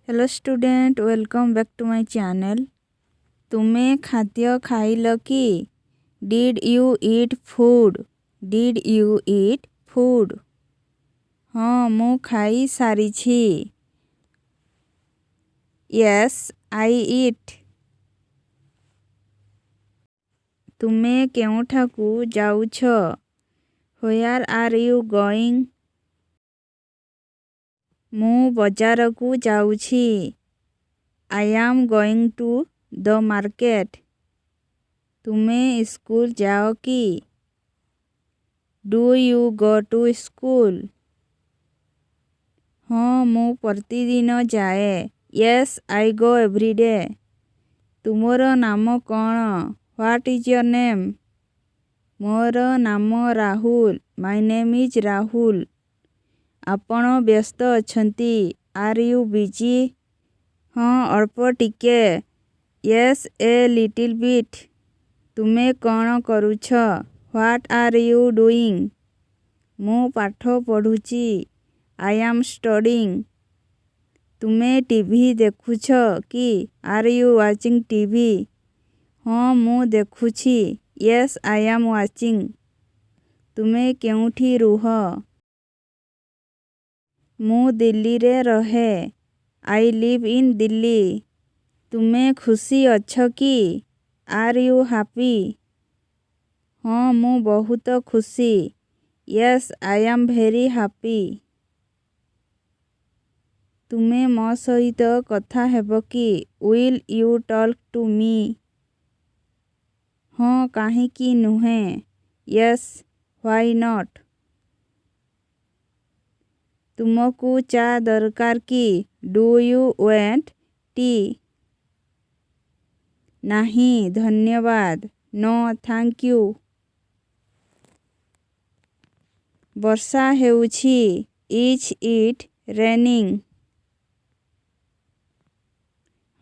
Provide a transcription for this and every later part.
Hello student, welcome back to my channel. तुम्हें खाद्य खाइल कि? Did you eat food? Did you eat food? हाँ, मु खाई सारिछि। Yes, I eat. तुम्हें केउठाकू जाउछ? Where are you going? मु बजारकू जाउछि। I am going to the market. तुम्हें स्कूल जाओ कि? Do you go to school? हाँ, मु प्रतिदिन जाए। Yes, I go everyday. तुमर नाम कौन? What is your name? मोर नाम Rahul. My name is Rahul. आपण व्यस्त अछंती? Are you busy? हाँ, अल्प टिके। Yes, a little bit. तुमे कौन करुछ? What are you doing? मु पाठ पढ़ुची। I am studying. तुमे टीवी देखुछ कि? Are you watching TV? हाँ, मु देखुछी। Yes, I am watching. तुमे केउठी रुह? मु दिल्ली रे रहे। I live in Delhi. तुमे खुशी अछ कि? Are you happy? हाँ, मु बहुत खुशी। Yes, I am very happy. तुमे मो सहित कथा हेब कि? Will you talk to me? हाँ, काहेकि नुहे? Yes, why not? तुमको चा दरकार कि? Do you want tea? नहीं, धन्यवाद। No thank you. वर्षा हेउछि। Is it raining?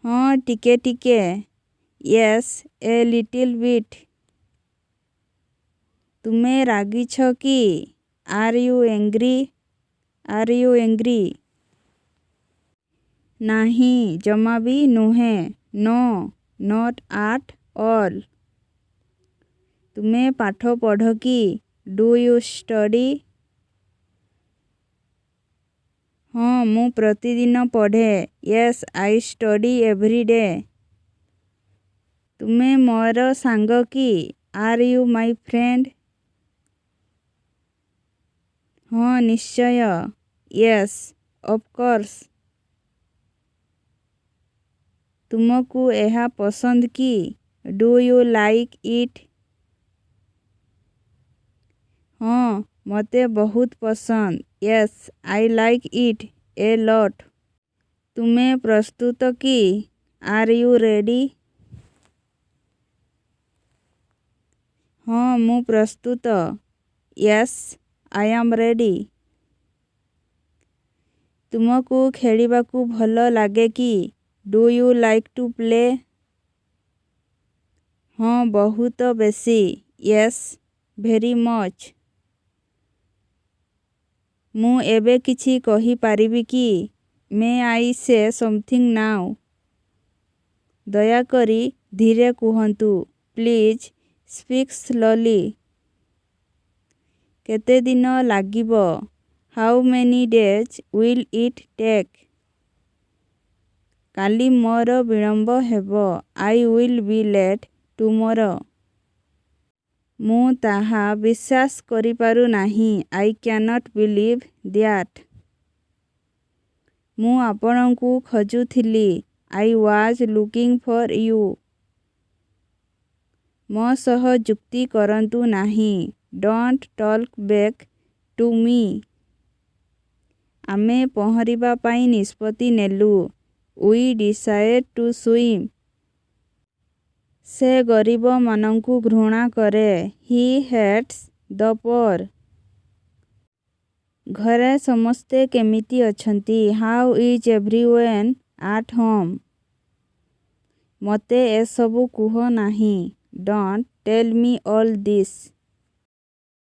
हाँ, टिके टिके। Yes, a little bit. तुमे रागिछ कि? Are you angry? Are you angry? नहीं, जमा भी नुहे। No, not at all. तुमे पाठ पढ़ कि? Do you study? हाँ, मु प्रतिदिन पढ़े। Yes, I study every day. तुमे मोर सांग कि? Are you my friend? हाँ, निश्चय। Yes, of course. तुमको एहा पसंद कि? Do you like it? हाँ, मते बहुत पसंद। Yes, I like it a lot. तुमे प्रस्तुत कि? Are you ready? हाँ, मु प्रस्तुत। Yes, I am ready. तुमको खेलिबाकू भल लागे कि? Do you like to play? हाँ, बहुत बेसी। Yes, very much. मु एबे किछि कहि पारिबि कि? मे आई से समथिंग नाउ? दया करी धीरे कुहंतु। Please speak slowly. केते दिन लागिबो? How many days will it take? काली मोर विलंब हेबो। I will be late tomorrow. मु ताहा विश्वास करि पारु नाही। I cannot believe that. मु आपणंकु खोजुथिली। I was looking for you. मो सह जुक्ति करंतु नाही। Don't talk back to me. आमे पहरिबा पाई निष्पत्ति नेलु। We decide to swim. से गरीब मानंकु घृणा करे। He hates the poor. घरे समस्ते केमिति अछंती? How is everyone at home? मते ए सबु कुह नाही। Don't tell me all this.